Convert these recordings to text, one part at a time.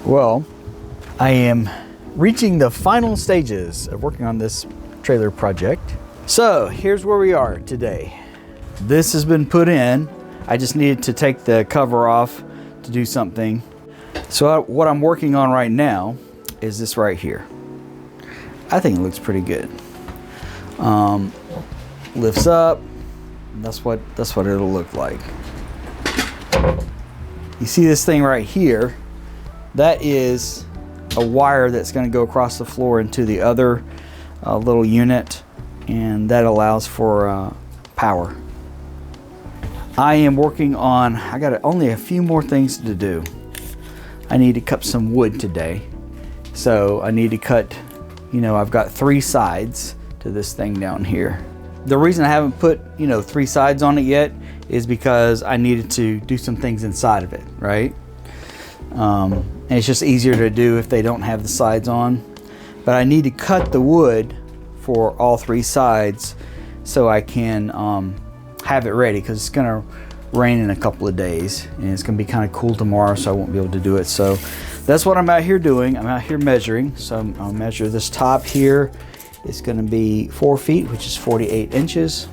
Well, I am reaching the final stages of working on this trailer project. So here's where we are today. This has been put in. I just needed to take the cover off to do something. So what I'm working on right now is this right here. I think it looks pretty good. Lifts up. That's what it'll look like. You see this thing right here? That is a wire that's going to go across the floor into the other little unit, and that allows for power. I am working on, I got only a few more things to do. I need to cut some wood today. So I need to cut, I've got 3 sides to this thing down here. The reason I haven't put, 3 sides on it yet is because I needed to do some things inside of it, right? And it's just easier to do if they don't have the sides on. But I need to cut the wood for all 3 sides so I can have it ready, because it's going to rain in a couple of days and it's going to be kind of cool tomorrow, so I won't be able to do it. So that's what I'm out here doing. I'm out here measuring. So I'll measure this top here. It's going to be 4 feet, which is 48 inches.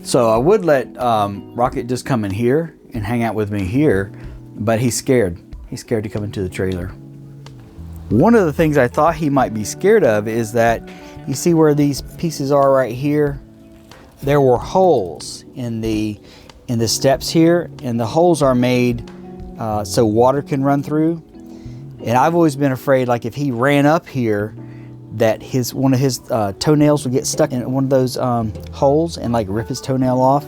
So I would let Rocket just come in here and hang out with me here, but he's scared. He's scared to come into the trailer. One of the things I thought he might be scared of is that, you see where these pieces are right here? There were holes in the steps here, and the holes are made so water can run through. And I've always been afraid, like if he ran up here, that one of his toenails would get stuck in one of those holes and like rip his toenail off.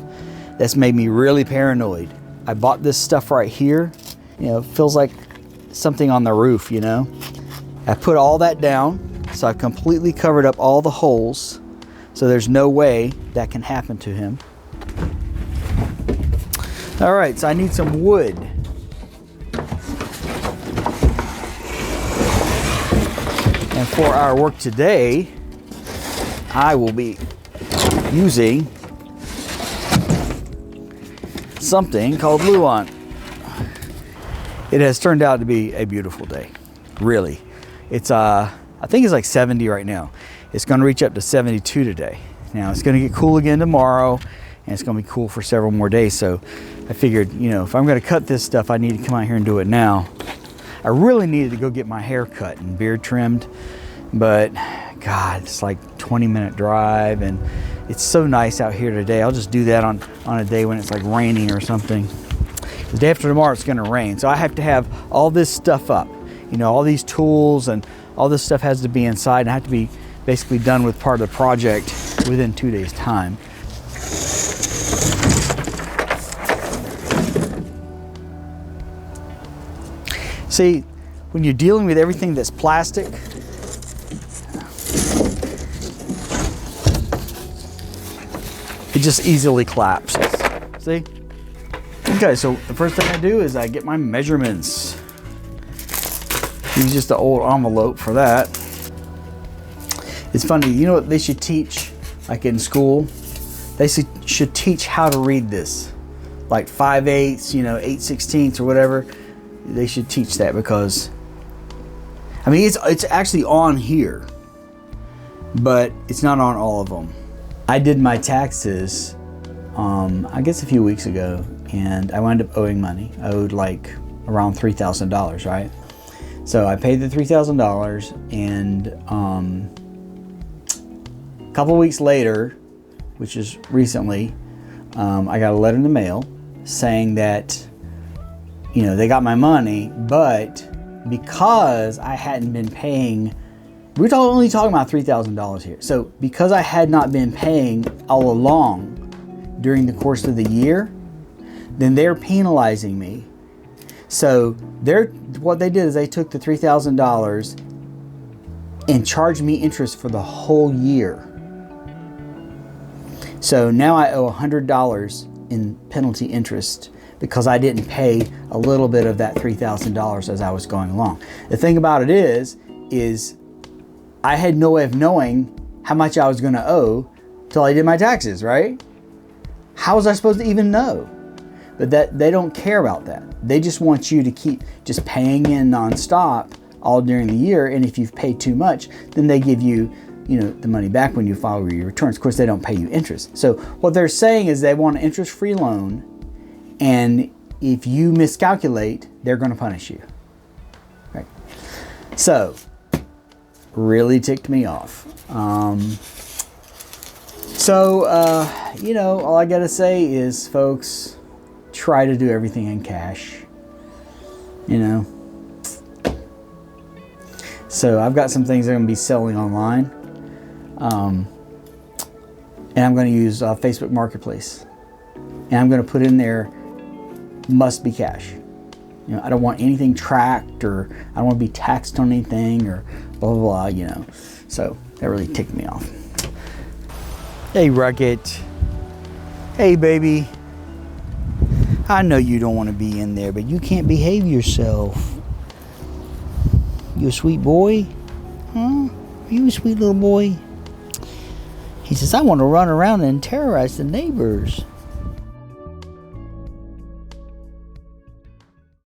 That's made me really paranoid. I bought this stuff right here. It feels like something on the roof, I put all that down, so I've completely covered up all the holes, so there's no way that can happen to him. All right, so I need some wood. And for our work today, I will be using something called Luan. It has turned out to be a beautiful day, really. It's I think it's like 70 right now. It's going to reach up to 72 today. Now it's going to get cool again tomorrow, and it's going to be cool for several more days. So I figured, if I'm going to cut this stuff, I need to come out here and do it now. I really needed to go get my hair cut and beard trimmed, but God, it's like 20-minute drive, and it's so nice out here today. I'll just do that on a day when it's like raining or something. The day after tomorrow, it's going to rain, so I have to have all this stuff up. All these tools and all this stuff has to be inside, and I have to be basically done with part of the project within 2 days' time. See, when you're dealing with everything that's plastic, it just easily collapses. See? Okay, so the first thing I do is I get my measurements. Use just the old envelope for that. It's funny, what they should teach, like in school? They should teach how to read this. Like 5/8, 8/16 or whatever. They should teach that, because it's actually on here, but it's not on all of them. I did my taxes I guess a few weeks ago, and I wound up owing money. I owed like around $3,000, right? So I paid the $3,000, and a couple weeks later, which is recently, I got a letter in the mail saying that they got my money, but because I hadn't been paying, we're only talking about $3,000 here. So because I had not been paying all along during the course of the year, then they're penalizing me. So what they did is they took the $3,000 and charged me interest for the whole year. So now I owe $100 in penalty interest because I didn't pay a little bit of that $3,000 as I was going along. The thing about it is I had no way of knowing how much I was going to owe till I did my taxes, right? How was I supposed to even know? But that they don't care about that. They just want you to keep just paying in nonstop all during the year. And if you've paid too much, then they give you, the money back when you file your returns. Of course, they don't pay you interest. So what they're saying is they want an interest-free loan, and if you miscalculate, they're going to punish you. Right? So, really ticked me off. All I got to say is, folks, try to do everything in cash. So I've got some things I'm going to be selling online. And I'm going to use Facebook Marketplace. And I'm going to put in there, must be cash. I don't want anything tracked, or I don't want to be taxed on anything, or blah, blah, blah, So that really ticked me off. Hey, Rocket. Hey, baby. I know you don't want to be in there, but you can't behave yourself. You a sweet boy? Huh? Are you a sweet little boy? He says, I want to run around and terrorize the neighbors.